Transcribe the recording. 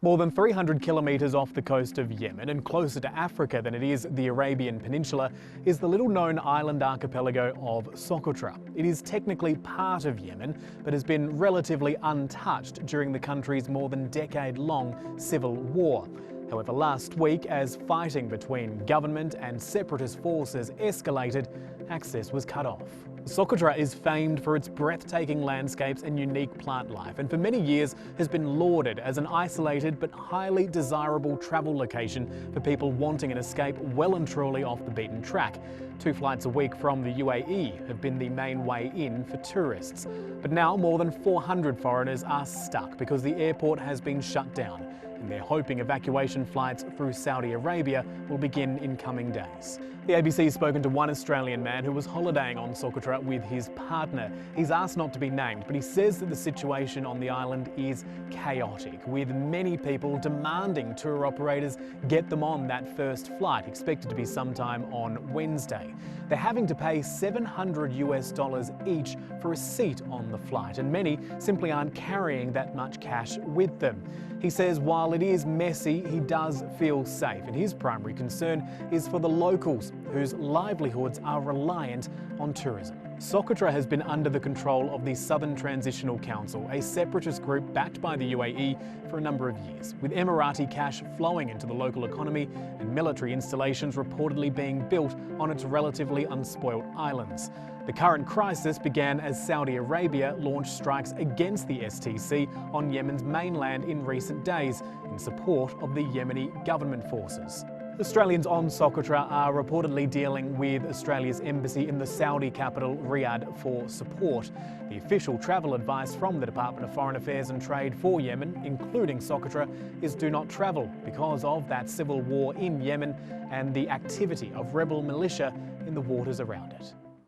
More than 300 kilometres off the coast of Yemen and closer to Africa than it is the Arabian Peninsula is the little-known island archipelago of Socotra. It is technically part of Yemen, but has been relatively untouched during the country's more than decade-long civil war. However, last week, as fighting between government and separatist forces escalated, access was cut off. Socotra is famed for its breathtaking landscapes and unique plant life, and for many years has been lauded as an isolated but highly desirable travel location for people wanting an escape well and truly off the beaten track. 2 flights a week from the UAE have been the main way in for tourists. But now more than 400 foreigners are stuck because the airport has been shut down, and they're hoping evacuation flights through Saudi Arabia will begin in coming days. The ABC's spoken to one Australian man who was holidaying on Socotra with his partner. He's asked not to be named, but he says that the situation on the island is chaotic, with many people demanding tour operators get them on that first flight, expected to be sometime on Wednesday. They're having to pay $700 each for a seat on the flight, and many simply aren't carrying that much cash with them. He says while it is messy, he does feel safe, and his primary concern is for the locals, whose livelihoods are reliant on tourism. Socotra has been under the control of the Southern Transitional Council, a separatist group backed by the UAE, for a number of years, with Emirati cash flowing into the local economy and military installations reportedly being built on its relatively unspoilt islands. The current crisis began as Saudi Arabia launched strikes against the STC on Yemen's mainland in recent days in support of the Yemeni government forces. Australians on Socotra are reportedly dealing with Australia's embassy in the Saudi capital, Riyadh, for support. The official travel advice from the Department of Foreign Affairs and Trade for Yemen, including Socotra, is do not travel because of that civil war in Yemen and the activity of rebel militia in the waters around it.